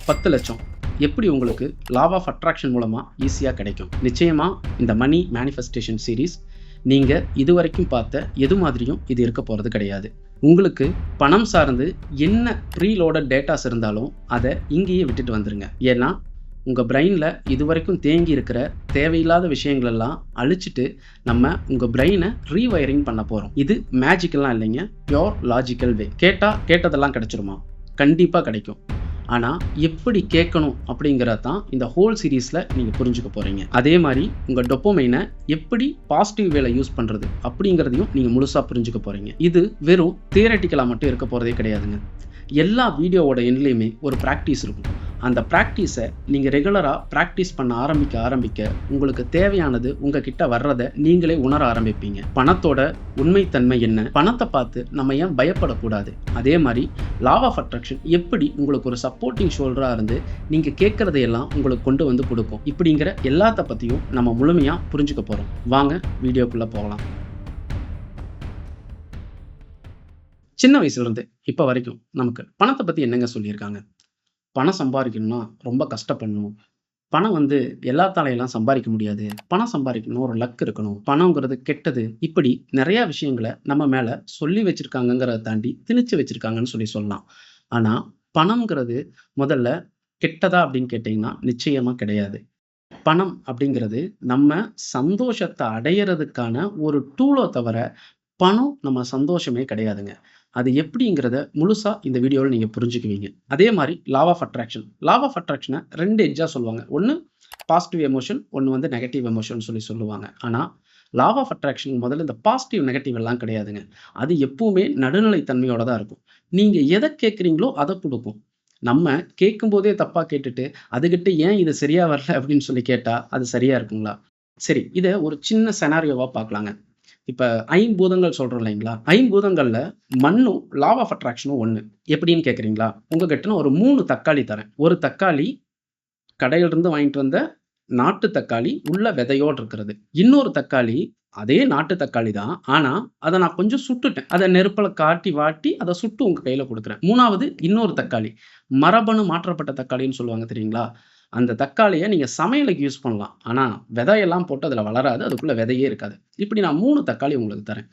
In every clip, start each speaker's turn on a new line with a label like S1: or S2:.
S1: 10 லட்சம் எப்படி உங்களுக்கு லா ஆஃப் அட்ராக்ஷன் மூலமா ஈஸியா கிடைக்கும்? நிச்சயமா இந்த மணி மேனிஃபெஸ்டேஷன் சீரிஸ் நீங்க இதுவரைக்கும் பார்த்த எது மாதிரியும் இது இருக்க போறது கிடையாது. உங்களுக்கு பணம் சார்ந்து என்ன ப்ரீலோடட் டேட்டாஸ் இருந்தாலும் அதை இங்கேயே விட்டுட்டு வந்துருங்க. ஏன்னா உங்க பிரெயின்ல இதுவரைக்கும் தேங்கி இருக்கிற தேவையில்லாத விஷயங்கள் எல்லாம் அழிச்சிட்டு நம்ம உங்க பிரெயினை ரீவயரிங் பண்ண போறோம். இது மேஜிக்கெல்லாம் இல்லைங்க, பியோர் லாஜிக்கல் வே. கேட்டதெல்லாம் கிடைச்சிருமா? கண்டிப்பா கிடைக்கும். ஆனா எப்படி கேட்கணும் அப்படிங்கறது தான் இந்த ஹோல் சீரீஸ்ல நீங்க புரிஞ்சுக்க போறீங்க. அதே மாதிரி உங்க டோபமைனை எப்படி பாசிட்டிவ் வேல யூஸ் பண்றது அப்படிங்கறதையும் நீங்க முழுசா புரிஞ்சுக்க போறீங்க. இது வெறும் தியரட்டிக்கலா மட்டும் இருக்க போறதே கிடையாதுங்க. எல்லா வீடியோவோட எண்ட்லையுமே ஒரு ப்ராக்டிஸ் இருக்கும். அந்த ப்ராக்டிஸை நீங்கள் ரெகுலராக ப்ராக்டிஸ் பண்ண ஆரம்பிக்க உங்களுக்கு தேவையானது உங்ககிட்ட வர்றதை நீங்களே உணர ஆரம்பிப்பீங்க. பணத்தோட உண்மைத்தன்மை என்ன, பணத்தை பார்த்து நம்ம ஏன் பயப்படக்கூடாது, அதே மாதிரி லா ஆஃப் அட்ராக்ஷன் எப்படி உங்களுக்கு ஒரு சப்போர்ட்டிங் ஷோல்டராக இருந்து நீங்கள் கேட்குறதையெல்லாம் உங்களுக்கு கொண்டு வந்து கொடுக்கும், இப்படிங்கிற எல்லாத்த பற்றியும் நம்ம முழுமையாக புரிஞ்சுக்க போகிறோம். வாங்க வீடியோக்குள்ளே போகலாம். சின்ன வயசுலேருந்து இப்போ வரைக்கும் நமக்கு பணத்தை பற்றி என்னங்க சொல்லியிருக்காங்க? பணம் சம்பாதிக்கணும்னா ரொம்ப கஷ்டப்படணும், பணம் எல்லாத்தாலையெல்லாம் சம்பாதிக்க முடியாது, பணம் சம்பாதிக்கணும் ஒரு லக் இருக்கணும், பணங்கிறது கெட்டது, இப்படி நிறைய விஷயங்களை நம்ம மேல சொல்லி வச்சிருக்காங்கிறத தாண்டி திணிச்சு வச்சிருக்காங்கன்னு சொல்லலாம். ஆனா பணம்ங்கிறது முதல்ல கெட்டதா அப்படின்னு கேட்டீங்கன்னா நிச்சயமா கிடையாது. பணம் அப்படிங்கிறது நம்ம சந்தோஷத்தை அடையிறதுக்கான ஒரு டூலோ தவிர பணம் நம்ம சந்தோஷமே கிடையாதுங்க. அது எப்படிங்கிறத முழுசா இந்த வீடியோவில் நீங்க புரிஞ்சுக்குவீங்க. அதே மாதிரி லா ஆஃப் அட்ராக்ஷனை 2 எட்ஜா சொல்லுவாங்க. ஒன்று பாசிட்டிவ் எமோஷன், ஒன்று நெகட்டிவ் எமோஷன் சொல்லுவாங்க. ஆனா லா ஆஃப் அட்ராக்ஷன் முதல்ல இந்த பாசிட்டிவ் நெகட்டிவ் எல்லாம் கிடையாதுங்க. அது எப்பவுமே நடுநிலைத்தன்மையோட தான் இருக்கும். நீங்க எதை கேட்குறீங்களோ அதை கொடுக்கும். நம்ம கேட்கும் போதே தப்பா கேட்டுட்டு அதுகிட்ட ஏன் இது சரியா வரல அப்படின்னு சொல்லி கேட்டா அது சரியா இருக்குங்களா? சரி, இதை ஒரு சின்ன செனாரியோவா பார்க்கலாங்க. இப்ப 5 பூதங்கள் சொல்றோம் இல்லைங்களா? 5 பூதங்கள்ல மண்ணும் லா ஆஃப் அட்ராக்ஷனும் ஒண்ணு. எப்படின்னு கேட்குறீங்களா? உங்ககிட்ட நான் ஒரு 3 தக்காளி தரேன். ஒரு தக்காளி கடையில இருந்து வாங்கிட்டு வந்த நாட்டு தக்காளி உள்ள விதையோடு இருக்கிறது. இன்னொரு தக்காளி அதே நாட்டு தக்காளி தான். ஆனா அதை நான் கொஞ்சம் சுட்டுட்டேன். அதை நெருப்புல காட்டி வாட்டி அதை சுட்டு உங்க கையில கொடுக்குறேன். 3வது இன்னொரு தக்காளி, மரபணு மாற்றப்பட்ட தக்காளின்னு சொல்லுவாங்க தெரியுங்களா? அந்த தக்காளியை நீங்க சமையலுக்கு யூஸ் பண்ணலாம். ஆனா விதையெல்லாம் போட்டு அதுல வளராது, அதுக்குள்ள விதையே இருக்காது. இப்படி நான் 3 தக்காளி உங்களுக்கு தரேன்.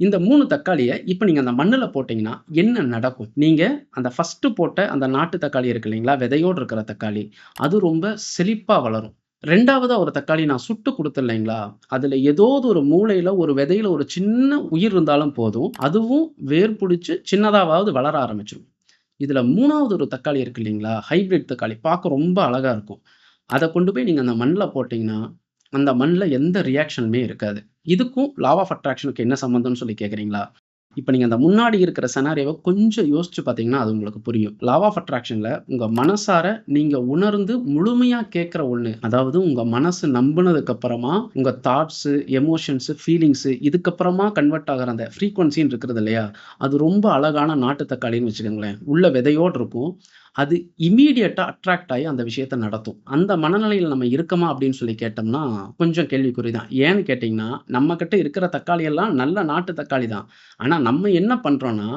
S1: இந்த 3 தக்காளிய இப்ப நீங்க அந்த மண்ணுல போட்டீங்கன்னா என்ன நடக்கும்? நீங்க அந்த ஃபர்ஸ்ட் போட்ட அந்த நாட்டு தக்காளி இருக்கு இல்லைங்களா? விதையோடு இருக்கிற தக்காளி, அது ரொம்ப செழிப்பா வளரும். 2வதா ஒரு தக்காளி நான் சுட்டு குடுத்தேன் இல்லைங்களா? அதுல ஏதாவது ஒரு மூலையில ஒரு விதையில ஒரு சின்ன உயிர் இருந்தாலும் போதும், அதுவும் வேர் புடிச்சு சின்னதாவது வளர ஆரம்பிச்சுரும். இதுல 3வது ஒரு தக்காளி இருக்கு இல்லைங்களா? ஹைபிரிட் தக்காளி பார்க்க ரொம்ப அழகா இருக்கும். அத கொண்டு போய் நீங்க அந்த மண்ல போட்டீங்கன்னா, அந்த மண்ல எந்த ரியாக்ஷனுமே இருக்காது. இதுக்கும் லா ஆஃப் அட்ராக்ஷனுக்கு என்ன சம்மந்தம்னு சொல்லி கேட்குறீங்களா? இப்ப நீங்க அந்த முன்னாடி இருக்கிற செனாரியோவ கொஞ்சம் யோசிச்சு பார்த்தீங்கன்னா, அது உங்களுக்கு புரியும். லா ஆஃப் அட்ராக்ஷன்ல உங்க மனசார நீங்க உணர்ந்து முழுமையா கேட்கிற ஒண்ணு. அதாவது உங்க மனசு நம்புனதுக்கு அப்புறமா உங்க தாட்ஸ், எமோஷன்ஸ், ஃபீலிங்ஸ் இதுக்கப்புறமா கன்வெர்ட் ஆகுற அந்த ஃப்ரீக்வன்சின்னு இருக்குது இல்லையா? அது ரொம்ப அழகான நாட்டு தக்காளின்னு வச்சுக்கோங்களேன். உள்ள விதையோடு இருக்கும். அது இம்மீடியட்டா அட்ராக்ட் ஆயி அந்த விஷயத்த நடத்தும். அந்த மனநிலையில நம்ம இருக்கமா அப்படின்னு சொல்லி கேட்டோம்னா, கொஞ்சம் கேள்விக்குறி தான். ஏன்னு கேட்டீங்கன்னா, நம்ம கிட்ட இருக்கிற தக்காளி எல்லாம் நல்ல நாட்டு தக்காளி தான். ஆனா நம்ம என்ன பண்றோம்னா,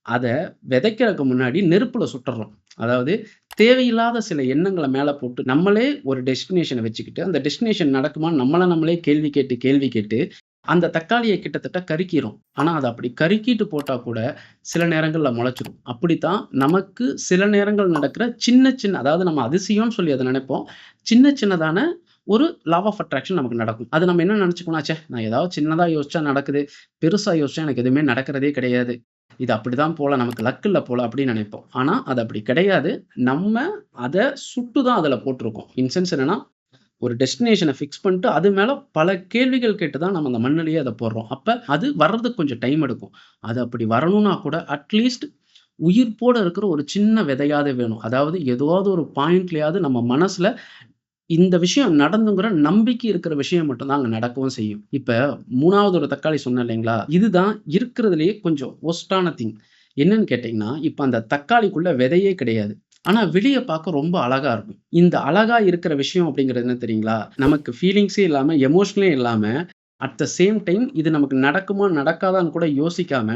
S1: அத விதைக்கிறதுக்கு முன்னாடி நெருப்புல சுட்டுர்றோம். அதாவது தேவையில்லாத சில எண்ணங்கள மேல போட்டு, நம்மளே ஒரு டெஸ்டினேஷன வச்சுக்கிட்டு, அந்த டெஸ்டினேஷன் நடக்குமான்னு நம்மளே கேள்வி கேட்டு அந்த தக்காளிய கிட்டத்தட்ட கருக்கிறோம். ஆனா அத அப்படி கருக்கிட்டு போட்டா கூட சில நேரங்கள்ல முளைச்சிரும். அப்படித்தான் நமக்கு சில நேரங்கள் நடக்கிற சின்ன அதாவது நம்ம அதிசயம்னு சொல்லி அத நினைப்போம். சின்னதான ஒரு லா ஆஃப் அட்ராக்ஷன் நமக்கு நடக்கும். அது நம்ம என்ன நினைச்சுக்கணும், ச்சே நான் ஏதாவது சின்னதா யோசிச்சா நடக்குது, பெருசா யோசிச்சா எனக்கு எதுவுமே நடக்கிறதே கிடையாது. இது அப்படிதான் போல, நமக்கு லக் இல்ல போல அப்படின்னு நினைப்போம். ஆனா அது அப்படி கிடையாது. நம்ம அத சுட்டு தான் அதுல போட்டிருக்கோம். இன் சென்ஸ் என்னன்னா, ஒரு டெஸ்டினேஷன ஃபிக்ஸ் பண்ணிட்டு, அது மேல பல கேள்விகள் கேட்டு தான் நம்ம அந்த மண்ணுலயே அத போடுறோம். அப்ப அது வர்றதுக்கு கொஞ்சம் டைம் எடுக்கும். அது அப்படி வரணும்னா கூட அட்லீஸ்ட் உயிர்ப்போட இருக்கிற ஒரு சின்ன விதையாவது வேணும். அதாவது ஏதாவது ஒரு பாயிண்ட்லயாவது நம்ம மனசுல இந்த விஷயம் நடந்துங்கிற நம்பிக்கை இருக்கிற விஷயம் மட்டும் தான் அங்க நடக்கவும் செய்யும். இப்ப 3வது ஒரு தக்காளி சொன்னேன் இல்லைங்களா? இதுதான் இருக்கிறதுலயே கொஞ்சம் வொர்ஸ்ட்டான திங். என்னன்னு கேட்டீங்கன்னா, இப்ப அந்த தக்காளிக்குள்ள விதையே கிடையாது. ஆனா வெளிய பார்க்க ரொம்ப அழகா இருக்கும். இந்த அழகா இருக்கிற விஷயம் அப்படிங்கிறது என்ன தெரியுங்களா? நமக்கு ஃபீலிங்ஸே இல்லாம, எமோஷனலே இல்லாம, அட் த சேம் டைம் இது நமக்கு நடக்குமா, நடக்காதான்னு கூட யோசிக்காம,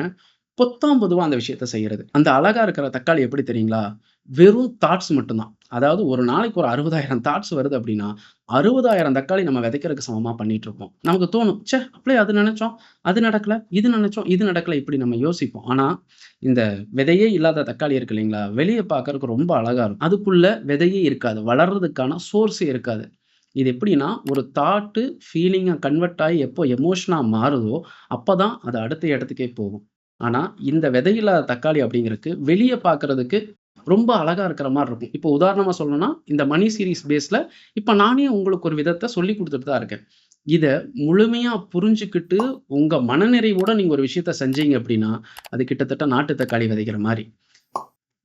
S1: பொத்தாம் பொதுவா அந்த விஷயத்த செய்யறது. அந்த அழகா இருக்கிற தக்காளி எப்படி தெரியுங்களா? வெறும் தாட்ஸ் மட்டும் தான். அதாவது ஒரு நாளைக்கு ஒரு 60,000 தாட்ஸ் வருது அப்படின்னா, 60,000 தக்காளி நம்ம விதைக்கிறதுக்கு சமமா பண்ணிட்டு இருப்போம். நமக்கு தோணும், ச்சே! அப்படியே அது நெனச்சோம், அது நடக்கல, இது நெனச்சோம், இது நடக்கல இப்படி நம்ம யோசிப்போம். ஆனா, இந்த விதையே இல்லாத தக்காளி இருக்கு இல்லைங்களா? வெளிய பார்க்கறதுக்கு ரொம்ப அழகா இருக்கும். அதுக்குள்ள விதையே இருக்காது. வளர்றதுக்கான சோர்ஸே இருக்காது. இது எப்படின்னா, ஒரு தாட்டு ஃபீலிங்கா கன்வெர்ட் ஆயி எப்போ எமோஷனா மாறுதோ, அப்பதான் அது அடுத்த இடத்துக்கே போகும். ஆனா, இந்த விதையில்லாத தக்காளி அப்படிங்கிறதுக்கு வெளிய பார்க்கறதுக்கு ரொம்ப அழகா இருக்கிற மாரி இருக்கும். இப்போ உதாரணமா சொல்லணும்னா, இந்த மணி சீரிஸ் பேஸ்ல இப்ப நானே உங்களுக்கு ஒரு விதத்த சொல்லிக் குடுத்துட்டு தான் இருக்கேன். இத முழுமையா புரிஞ்சுக்கிட்டு, உங்க மனநிறைவோட நீங்க ஒரு விஷயத்த செஞ்சீங்க அப்படின்னா, அது கிட்டத்தட்ட நாட்டு தக்காளி விதைக்கிற மாரி.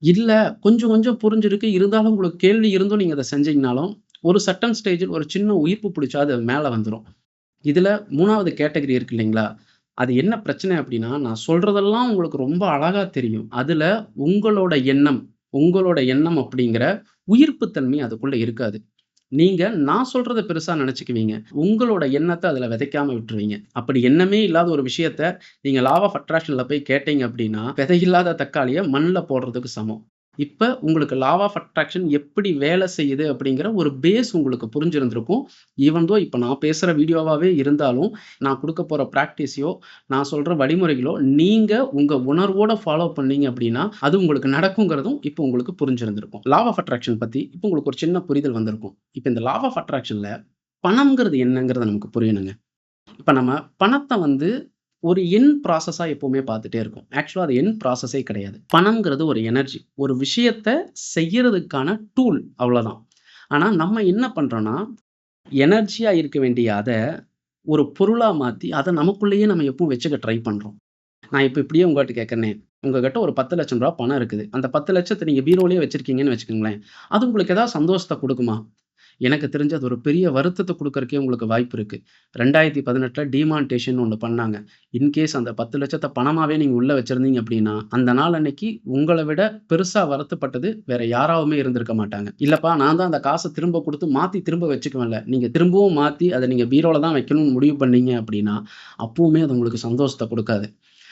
S1: இல்ல கொஞ்சம் கொஞ்சம் புரிஞ்சிருக்கு. இருந்தாலும் உங்களுக்கு கேள்வி இருந்தும் நீங்க அத செஞ்சீங்கனாலும், ஒரு சர்டன் ஸ்டேஜில் ஒரு சின்ன உயிர்ப்பு புடிச்சா அது மேல வந்துரும். இதுல 3வது கேட்டகரி இருக்கு இல்லைங்களா? அது என்ன பிரச்சனை அப்டின்னா, நான் சொல்றதெல்லாம் உங்களுக்கு ரொம்ப அழகா தெரியும். அதுல உங்களோட எண்ணம் உங்களோட எண்ணம் அப்படிங்கிற உயிர்ப்பு தன்மை அதுக்குள்ள இருக்காது. நீங்க நான் சொல்றத பெருசா நெனச்சுக்குவீங்க. உங்களோட எண்ணத்த அதுல விதைக்காம விட்டுருவீங்க. அப்படி எண்ணமே இல்லாத ஒரு விஷயத்த நீங்க லா ஆஃப் அட்ராக்ஷன்ல போய் கேட்டீங்க அப்படின்னா, விதையில்லாத தக்காளிய மண்ல போடுறதுக்கு சமம். இப்ப உங்களுக்கு லா ஆஃப் அட்ராக்ஷன் எப்படி வேலை செய்யுது அப்படிங்கிற ஒரு பேஸ் உங்களுக்கு புரிஞ்சிருந்திருக்கும். ஈவன் தோ இப்ப நான் பேசுற வீடியோவாவே இருந்தாலும், நான் குடுக்கப் போற பிராக்டிஸையோ, நான் சொல்ற வழிமுறைகளோ, நீங்க உங்க உணர்வோட ஃபாலோ பண்ணீங்க அப்படின்னா, அது உங்களுக்கு நடக்குங்கிறதும் இப்ப உங்களுக்கு புரிஞ்சிருந்திருக்கும். லா ஆஃப் அட்ராக்ஷன் பத்தி இப்ப உங்களுக்கு ஒரு சின்ன புரிதல் வந்திருக்கும். இப்ப இந்த லா ஆஃப் அட்ராக்ஷன்ல பணம்ங்கிறது என்னங்கிறது நமக்கு புரியணுங்க. இப்ப நம்ம பணத்த வந்து ஒரு எண்ட் ப்ராசஸா எப்பவுமே பார்த்துட்டே இருக்கோம். ஆக்சுவலா அது எண்ட் ப்ராசஸே கிடையாது. பணம்ங்கிறது ஒரு எனர்ஜி. ஒரு விஷயத்த செய்யறதுக்கான டூல் அவ்வளோதான். ஆனா நம்ம என்ன பண்றோம்னா, எனர்ஜியா இருக்க வேண்டிய அத ஒரு பொருளா மாத்தி, அத நமக்குள்ளேயே நம்ம எப்பவும் வச்சுக்க ட்ரை பண்றோம். நான் இப்ப இப்படியே உங்கட்ட கேட்கிறனே, உங்ககிட்ட ஒரு ரூ. 10,00,000 பணம் இருக்குது. அந்த 10,00,000 நீங்க பீரோலயே வச்சிருக்கீங்கன்னு வச்சுக்கங்களேன். அது உங்களுக்கு ஏதாவது சந்தோஷத்த குடுக்குமா? எனக்கு தெரிஞ்சு அது ஒரு பெரிய வருத்தத்த குடுக்கறக்கே உங்களுக்கு வாய்ப்பு இருக்கு. 2018ல டிமானிட்டேஷன் ஒண்ணு பண்ணாங்க. இன்கேஸ் அந்த 10,00,000 பணமாவே நீங்க உள்ள வச்சிருந்தீங்க அப்டின்னா, அந்த நாள் அன்னைக்கு உங்கள விட பெருசா வருத்தப்பட்டது வேற யாராவுமே இருந்திருக்க மாட்டாங்க. இல்லப்பா நான் தான் அந்த காச திரும்ப குடுத்து மாத்தி திரும்ப வச்சுக்குவேன்ல. நீங்க திரும்பவும் மாத்தி அத நீங்க பீரோல தான் வைக்கணும்னு முடிவு பண்ணீங்க அப்டின்னா, அப்பவுமே அது உங்களுக்கு சந்தோஷத்த குடுக்காது.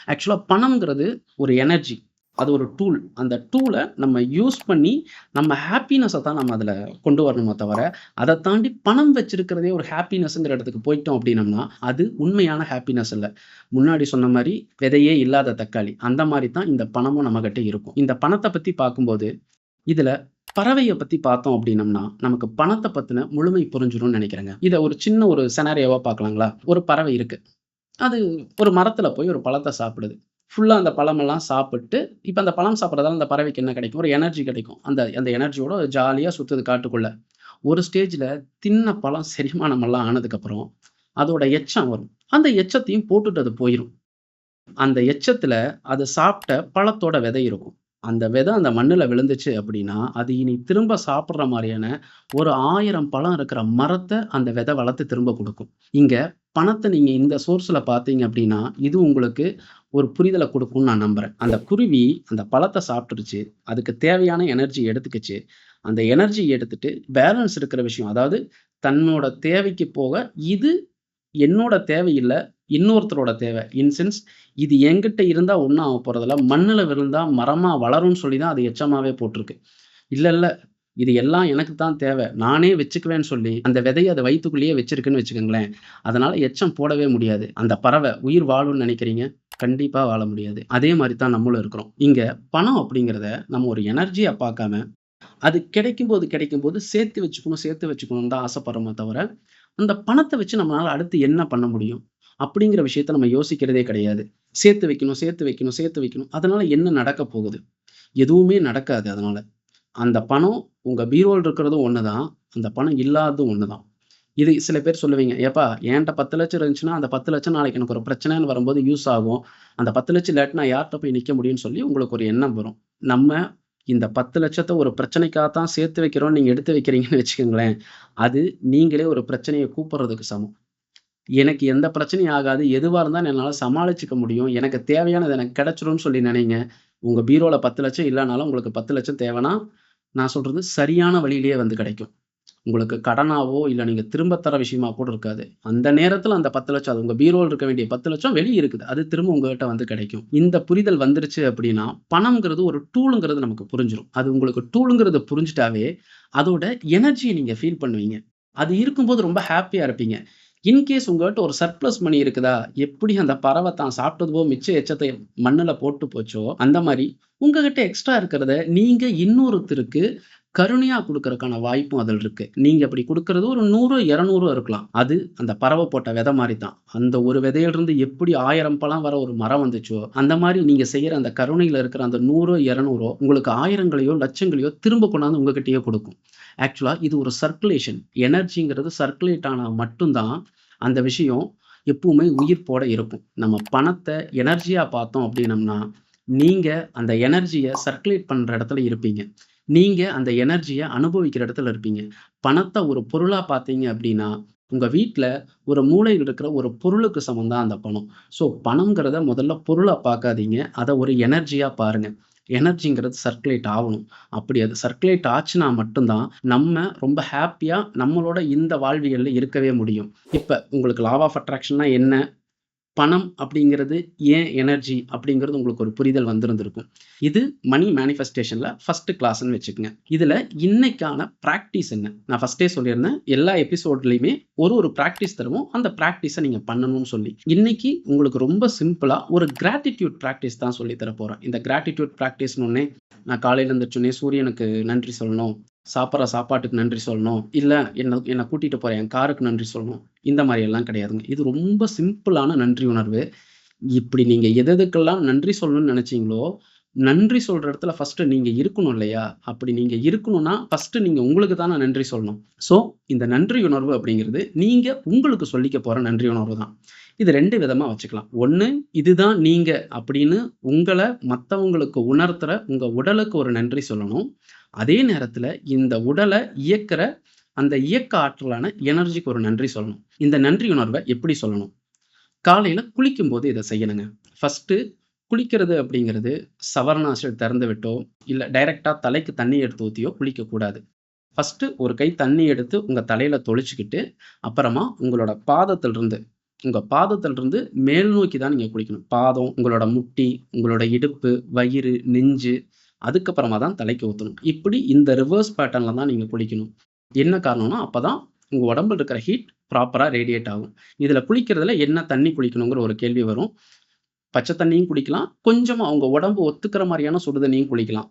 S1: ஆக்சுவலா பணம்ங்கிறது ஒரு எனர்ஜி. அது ஒரு டூல். அந்த டூல நம்ம யூஸ் பண்ணி, நம்ம ஹேப்பினஸ தான் நம்ம அதுல கொண்டு வரணுமே தவிர, அத தாண்டி பணம் வச்சிருக்கிறதே ஒரு ஹேப்பினஸ்ங்கிற இடத்துக்கு போயிட்டோம் அப்டின்னம்னா, அது உண்மையான ஹேப்பினஸ் இல்ல. முன்னாடி சொன்ன மாரி விதையே இல்லாத தக்காளி. அந்த மாரி தான் இந்த பணமும் நம்மகிட்ட இருக்கும். இந்த பணத்த பத்தி பார்க்கும்போது, இதுல பறவைய பத்தி பார்த்தோம் அப்டின்னம்னா, நமக்கு பணத்த பத்தின முழுமை புரிஞ்சிரும்னு நெனைக்கிறேங்க. இத ஒரு சின்ன ஒரு சினாரியோவா பார்க்கலாங்களா? ஒரு பறவை இருக்கு. அது ஒரு மரத்துல போய் ஒரு பழத்த சாப்பிடுது. ஃபுல்லா அந்த பழமெல்லாம் சாப்பிட்டு, இப்ப அந்த பழம் சாப்பிடுறதால அந்த பறவைக்கு என்ன கிடைக்கும்? ஒரு எனர்ஜி கிடைக்கும். அந்த அந்த எனர்ஜியோட ஜாலியா சுத்துது காட்டுக்குள்ள. ஒரு ஸ்டேஜ்ல தின்ன பழம் செரிமானமெல்லாம் ஆனதுக்கப்புறம், அதோட எச்சம் வரும். அந்த எச்சத்தையும் போட்டுட்டு அது போயிரும். அந்த எச்சத்துல அது சாப்பிட்ட பழத்தோட விதை இருக்கும். அந்த விதை அந்த மண்ணுல விழுந்துச்சு அப்படின்னா, அது இனி திரும்ப சாப்பிடுற மாரியான ஒரு 1000 பழம் இருக்கிற மரத்த அந்த விதை வளர்த்து திரும்ப குடுக்கும். இங்க பணத்த நீங்க இந்த சோர்ஸ்ல பார்த்தீங்க அப்படின்னா, இது உங்களுக்கு ஒரு புரிதல குடுக்கும்னு நான் நம்புறேன். அந்த குருவி அந்த பழத்த சாப்பிட்டுருச்சு. அதுக்கு தேவையான எனர்ஜி எடுத்துக்கிச்சு. அந்த எனர்ஜி எடுத்துட்டு பேலன்ஸ் இருக்கிற விஷயம். அதாவது தன்னோட தேவைக்கு போக, இது என்னோட தேவை இல்ல. இன்னொருத்தரோட தேவை. இன் சென்ஸ் இது என்கிட்ட இருந்தா ஒண்ணும் ஆகப் போறதில்ல. மண்ணுல விழுந்தா மரமா வளரும்னு சொல்லி தான் அது எச்சமாவே போட்டிருக்கு. இல்ல, இல்ல. இது எல்லாம் எனக்கு தான் தேவை. நானே வச்சுக்குவேன்னு சொல்லி, அந்த விதைய அது வயித்துக்குள்ளேயே வச்சிருக்குன்னு வச்சுக்கங்களேன். அதனால எச்சம் போடவே முடியாது. அந்த பறவை உயிர் வாழும்னு நெனைக்கிறீங்க? கண்டிப்பா வாழ முடியாது. அதே மாரி தான் நம்மளும் இருக்கிறோம். இங்க பணம் அப்படிங்கிறத நம்ம ஒரு எனர்ஜியா பார்க்காம, அது கிடைக்கும்போது கிடைக்கும்போது சேர்த்து வச்சுக்கணும், சேர்த்து வச்சுக்கணும்னு தான் ஆசைப்படுறோமே தவிர, அந்த பணத்த வச்சு நம்மளால அடுத்து என்ன பண்ண முடியும்? அப்படிங்கிற விஷயத்த நம்ம யோசிக்கிறதே கிடையாது. சேர்த்து வைக்கணும், சேர்த்து வைக்கணும், சேர்த்து வைக்கணும். அதனால என்ன நடக்கப் போகுது? எதுவுமே நடக்காது அதனால. அந்த பணம் உங்க பீரோல இருக்கிறதும் ஒண்ணுதான். அந்த பணம் இல்லாததும் ஒண்ணுதான். இது சில பேர் சொல்லுவீங்க, "ஏப்பா என்ட்ட 10,00,000 இருந்துச்சுன்னா, அந்த 10,00,000 நாளைக்கு எனக்கு ஒரு பிரச்சனைன்னு வரும்போது யூஸ் ஆகும். அந்த 10,00,000 இல்லாட்டி நான் யார்ட்ட போய் நிக்க முடியும்ன்னு" சொல்லி உங்களுக்கு ஒரு எண்ணம் வரும். நம்ம இந்த 10,00,000 ஒரு பிரச்சனைக்காக தான் சேர்த்து வைக்கிறோம்னு நீங்க எடுத்து வைக்கிறீங்கன்னு வச்சுக்கங்களேன், அது நீங்களே ஒரு பிரச்சனைய கூப்பிடுறதுக்கு சமம். எனக்கு எந்த பிரச்சனையும் ஆகாது. எதுவா இருந்தாலும் என்னால சமாளிச்சுக்க முடியும். எனக்கு தேவையானது எனக்கு கிடைச்சிரும்னு சொல்லி நினைங்க. உங்க பீரோல 10,00,000 இல்லனாலும் உங்களுக்கு 10,00,000 தேவைன்னா, நான் சொல்றது சரியான வழியிலேயே வந்து கிடைக்கும். உங்களுக்கு கடனாவோ, இல்ல நீங்க திரும்ப தர விஷயமா கூட இருக்காது. அந்த நேரத்துல அந்த 10,00,000 அது உங்க பீரோல இருக்க வேண்டிய 10,00,000 வெளிய இருக்குது. அது திரும்ப உங்ககிட்ட வந்து கிடைக்கும். இந்த புரிதல் வந்துருச்சு அப்படின்னா, பணம்ங்கிறது ஒரு டூல்ங்கிறது நமக்கு புரிஞ்சிரும். அது உங்களுக்கு டூல்ங்கிறது புரிஞ்சுட்டாவே, அதோட எனர்ஜிய நீங்க ஃபீல் பண்ணுவீங்க. அது இருக்கும்போது ரொம்ப ஹேப்பியா இருப்பீங்க. இன்கேஸ் உங்ககிட்ட ஒரு சர்ப்ளஸ் மணி இருக்குதா, எப்படி அந்த பறவை தான் சாப்பிட்டது போக மிச்ச எச்சத்தை மண்ணுல போட்டு போச்சோ, அந்த மாரி உங்ககிட்ட எக்ஸ்ட்ரா இருக்கிறத நீங்க இன்னொருத்தருக்கு கருணையா குடுக்கறக்கான வாய்ப்பும் அதில இருக்கு. நீங்க அப்படி குடுக்கறது ஒரு 100, 200 இருக்கலாம். அது அந்த பறவை போட்ட விதை மாரி தான். அந்த ஒரு விதையிலிருந்து எப்படி 1000 பழம் வர ஒரு மரம் வந்துச்சோ, அந்த மாரி நீங்க செய்யற அந்த கருணையில இருக்கிற அந்த 100ஓ, 200ஓ உங்களுக்கு ஆயிரங்களையோ, லட்சங்களையோ திரும்ப கொண்டாந்து உங்ககிட்டயே குடுக்கும். ஆக்சுவலா இது ஒரு சர்க்குலேஷன். எனர்ஜிங்கிறது சர்க்குலேட் ஆனா மட்டும் தான், அந்த விஷயம் எப்பவுமே உயிர்ப்போட இருக்கும். நம்ம பணத்த எனர்ஜியா பார்த்தோம் அப்படின்னம்னா, நீங்க அந்த எனர்ஜிய சர்க்குலேட் பண்ற இடத்துல இருப்பீங்க. நீங்க அந்த எனர்ஜிய அனுபவிக்கிற இடத்துல இருப்பீங்க. பணத்த ஒரு பொருளா பார்த்தீங்க அப்படின்னா, உங்க வீட்ல ஒரு மூலையில இருக்கிற ஒரு பொருளுக்கு சமம் தான் அந்த பணம். ஸோ பணம்ங்கிறத முதல்ல பொருளா பார்க்காதீங்க. அத ஒரு எனர்ஜியா பாருங்க. எனர்ஜிங்கிறது சர்க்குலேட் ஆவணும். அப்படி அது சர்க்குலேட் ஆச்சுனா மட்டும் தான், நம்ம ரொம்ப ஹேப்பியா நம்மளோட இந்த வாழ்வியல்ல இருக்கவே முடியும். இப்ப உங்களுக்கு லா ஆஃப் அட்ராக்ஷன்னா என்ன? பணம் அப்படிங்கிறது ஏன் எனர்ஜி அப்படிங்கிறது உங்களுக்கு ஒரு புரிதல் வந்திருந்திருக்கும். இது மணி மேனிஃபெஸ்டேஷன்ல ஃபர்ஸ்ட் கிளாஸ்ன்னு வச்சுக்கங்க. இதுல இன்னைக்கான பிராக்டிஸ் என்ன? நான் ஃபர்ஸ்ட்டே சொல்லியிருந்தேன். எல்லா எபிசோட்லயுமே ஒரு பிராக்டிஸ் தருவோம். அந்த பிராக்டிஸ நீங்க பண்ணணும்னு சொல்லி. இன்னைக்கு உங்களுக்கு ரொம்ப சிம்பிளா ஒரு கிராட்டிட்யூட் பிராக்டிஸ் தான் சொல்லி தர போறேன். இந்த கிராட்டிட்யூட் பிராக்டிஸ்னோனே நான் காலையில எந்திரிச்சோனே சூரியனுக்கு நன்றி சொல்லணும். சாப்பிடுற சாப்பாட்டுக்கு நன்றி சொல்லணும். இல்ல என்ன கூட்டிட்டு போற என் காருக்கு நன்றி சொல்லணும். இந்த மாரி எல்லாம் கிடையாதுங்க. இது ரொம்ப சிம்பிளான நன்றி உணர்வு. இப்படி நீங்க எதுக்கெல்லாம் நன்றி சொல்லணும்னு நெனச்சீங்களோ, நன்றி சொல்ற இடத்துல ஃபர்ஸ்ட்டு நீங்க இருக்கணும் இல்லையா? அப்படி நீங்க இருக்கணும்னா, ஃபர்ஸ்ட்டு நீங்க உங்களுக்கு தான நன்றி சொல்லணும். ஸோ, இந்த நன்றி உணர்வு அப்படிங்கிறது, நீங்க உங்களுக்கு சொல்லிக்க போற நன்றி உணர்வு தான். இது 2 விதமா வச்சுக்கலாம். 1 இதுதான் நீங்க அப்படின்னு உங்கள மத்தவங்களுக்கு உணர்த்துற உங்க உடலுக்கு ஒரு நன்றி சொல்லணும். அதே நேரத்துல இந்த உடல இயக்குற அந்த இயக்க ஆற்றலான எனர்ஜிக்கு ஒரு நன்றி சொல்லணும். இந்த நன்றி உணர்வ எப்படி சொல்லணும்? காலையில குளிக்கும்போது இத செய்யணுங்க. ஃபர்ஸ்ட்டு குளிக்கிறது அப்படிங்கிறது ஷவர் நாசில் திறந்து விட்டோ, இல்ல டைரக்ட்டா தலைக்கு தண்ணி எடுத்து ஊத்தியோ குளிக்கக்கூடாது. ஃபர்ஸ்ட்டு ஒரு கை தண்ணி எடுத்து உங்க தலையில தொளிச்சுக்கிட்டு, அப்புறமா உங்க பாதத்திலிருந்து மேல் நோக்கி தான் நீங்க குளிக்கணும். பாதம், உங்களோட முட்டி, உங்களோட இடுப்பு, வயிறு, நெஞ்சு, அதுக்கப்புறமா தான் தலைக்கு ஊத்தணும். இப்படி இந்த ரிவர்ஸ் பேட்டர்ன்ல தான் நீங்க குளிக்கணும். என்ன காரணம்னா, அப்பதான் உங்க உடம்புல இருக்கிற ஹீட் ப்ராப்பரா ரேடியேட் ஆகும். இதுல குளிக்கிறதுல என்ன தண்ணி குளிக்கணுங்கிற ஒரு கேள்வி வரும். பச்சை தண்ணியும் குளிக்கலாம். கொஞ்சமா உங்க உடம்பு ஒத்துக்கிற மாரியான சுடு தண்ணியும் குளிக்கலாம்.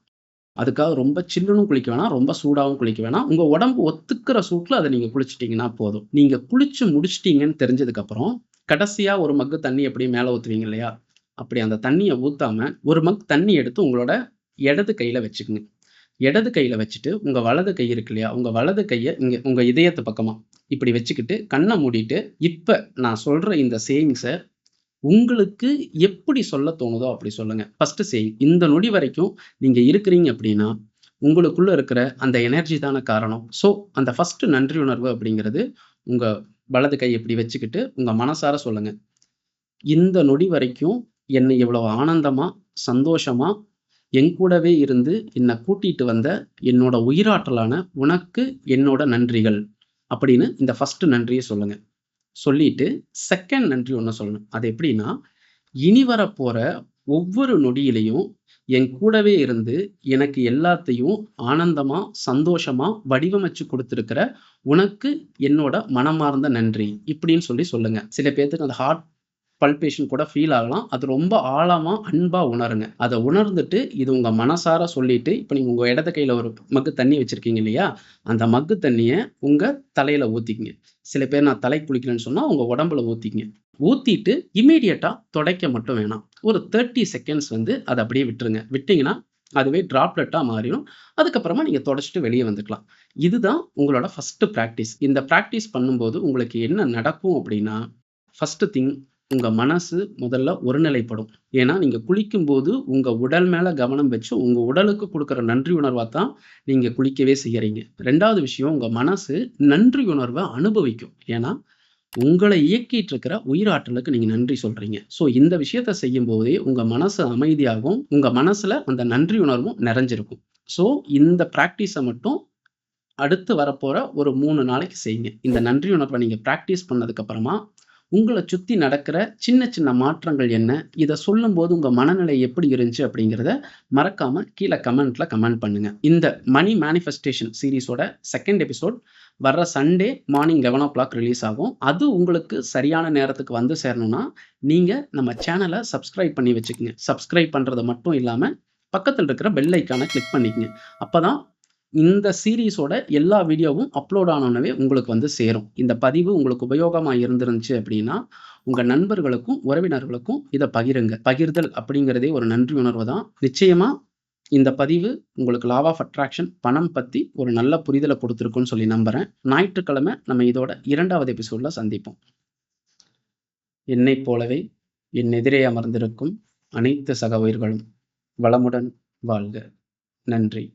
S1: அதுக்காக ரொம்ப சில்லுன்னும் குளிக்க வேணாம். ரொம்ப சூடாவும் குளிக்க வேணாம். உங்க உடம்பு ஒத்துக்கிற சூட்ல அத நீங்க குளிச்சுட்டீங்கன்னா போதும். நீங்க குளிச்சு முடிச்சுட்டீங்கன்னு தெரிஞ்சதுக்கப்புறம், கடைசியா ஒரு மக்கு தண்ணி எப்படியும் மேல ஊத்துவீங்க இல்லையா? அப்படி அந்த தண்ணிய ஊத்தாம, ஒரு மக் தண்ணி எடுத்து உங்களோட இடது கையில வச்சுக்கங்க. இடது கையில வச்சுட்டு, உங்க வலது கை இருக்கு இல்லையா? உங்க வலது கைய இங்க உங்க இதயத்து பக்கமா இப்படி வச்சுக்கிட்டு, கண்ண மூடிட்டு, இப்ப நான் சொல்ற இந்த சேயிங்ஸ உங்களுக்கு எப்படி சொல்ல தோணுதோ அப்படி சொல்லுங்க. First saying. இந்த நொடி வரைக்கும் நீங்க இருக்கிறீங்க அப்படின்னா, உங்களுக்குள்ள இருக்கிற அந்த எனர்ஜி தான காரணம். ஸோ, அந்த ஃபர்ஸ்ட்டு நன்றி உணர்வு அப்படிங்கிறது, உங்க வலது கை இப்படி வச்சுக்கிட்டு, உங்க மனசார சொல்லுங்க. இந்த நொடி வரைக்கும் என்னை இவ்வளவு ஆனந்தமா, சந்தோஷமா, என் கூடவே இருந்து என்ன கூட்டிட்டு வந்த என்னோட உயிராற்றலான உனக்கு என்னோட நன்றிகள். அப்படின்னு இந்த ஃபர்ஸ்ட்டு நன்றிய சொல்லுங்க. சொல்லிட்டு, செகண்ட் நன்றி ஒண்ணு சொல்லணும். அது எப்படின்னா, இனி வரப்போற ஒவ்வொரு நொடியிலயும் என் கூடவே இருந்து எனக்கு எல்லாத்தையும் ஆனந்தமா, சந்தோஷமா வடிவமைச்சு குடுத்திருக்கிற உனக்கு என்னோட மனமார்ந்த நன்றி. இப்படின்னு சொல்லி சொல்லுங்க. சில பேத்துக்கு அந்த ஹார்ட் பல்பேஷன் கூட ஃபீல் ஆகலாம். அது ரொம்ப ஆழமா, அன்பா உணருங்க. அத உணர்ந்துட்டு, இது உங்க மனசார சொல்லிட்டு, இப்ப நீங்க உங்க இடது கையில ஒரு மக்கு தண்ணி வச்சிருக்கீங்க இல்லையா? அந்த மக்கு தண்ணிய உங்க தலையில ஊத்திக்கங்க. சில பேர் நான் தலைக்கு குளிக்கிறேன்னு சொன்னா, உங்க உடம்புல ஊத்திக்கங்க. ஊத்திட்டு இம்மீடியட்டா தொடைக்க மட்டும் வேணாம். ஒரு 30 செகண்ட்ஸ் வந்து அத அப்படியே விட்டுருங்க. விட்டீங்கன்னா, அதுவே டிராப்லெட்டா மாறிரும். அதுக்கப்புறமா நீங்க தொடச்சுட்டு வெளிய வந்துக்கலாம். இதுதான் உங்களோட ஃபர்ஸ்ட்டு பிராக்டிஸ். இந்த பிராக்டிஸ் பண்ணும்போது உங்களுக்கு என்ன நடக்கும் அப்படின்னா, ஃபர்ஸ்ட்டு திங் உங்க மனசு முதல்ல ஒருநிலைப்படும். ஏன்னா, நீங்க குளிக்கும்போது உங்க உடல் மேல கவனம் வச்சு, உங்க உடலுக்கு குடுக்குற நன்றி உணர்வா தான் நீங்க குளிக்கவே செய்யறீங்க. 2வது விஷயம் உங்க மனசு நன்றி உணர்வ அனுபவிக்கும். ஏன்னா, உங்கள இயக்கிட்டு இருக்கிற உயிராற்றலுக்கு நீங்க நன்றி சொல்றீங்க. ஸோ இந்த விஷயத்த செய்யும்போதே உங்க மனசு அமைதியாகும். உங்க மனசுல அந்த நன்றி உணர்வும் நிறைஞ்சிருக்கும். ஸோ இந்த பிராக்டிஸ மட்டும் அடுத்து வரப்போற ஒரு 3 நாளைக்கு செய்யுங்க. இந்த நன்றி உணர்வ நீங்க பிராக்டிஸ் பண்ணதுக்கு அப்புறமா, உங்கள சுத்தி நடக்கிற சின்ன சின்ன மாற்றங்கள் என்ன? இத சொல்லும்போது உங்க மனநிலை எப்படி இருந்துச்சு? அப்படிங்கிறத மறக்காம கீழ கமெண்ட் பண்ணுங்க. இந்த மணி மேனிஃபெஸ்டேஷன் சீரிஸோட 2ண்ட் எபிசோட் வர்ற சண்டே மார்னிங் 11:00 ரிலீஸ் ஆகும். அது உங்களுக்கு சரியான நேரத்துக்கு வந்து சேரணும்னா, நீங்க நம்ம சேனல சப்ஸ்கிரைப் பண்ணி வச்சுக்கங்க. சப்ஸ்கிரைப் பண்றது மட்டும் இல்லாம, பக்கத்துல இருக்கிற பெல் ஐகான கிளிக் பண்ணிக்கங்க. அப்பதான் இந்த சீரிஸோட எல்லா வீடியோவும் அப்லோட் ஆனோனவே உங்களுக்கு வந்து சேரும். இந்த பதிவு உங்களுக்கு உபயோகமா இருந்திருந்துச்சு அப்படின்னா, உங்க நண்பர்களுக்கும், உறவினர்களுக்கும் இத பகிருங்க. பகிர்தல் அப்படிங்கிறதே ஒரு நன்றி உணர்வு தான். நிச்சயமா இந்த பதிவு உங்களுக்கு லா ஆஃப் அட்ராக்ஷன், பணம் பத்தி ஒரு நல்ல புரிதல குடுத்திருக்கும்னு சொல்லி நம்புறேன். ஞாயிற்றுக்கிழமை நம்ம இதோட 2வது எபிசோட்ல சந்திப்போம். என்னைப் போலவே என் எதிரே அமர்ந்திருக்கும் அனைத்து சக உயிர்களும் வளமுடன் வாழ்க. நன்றி.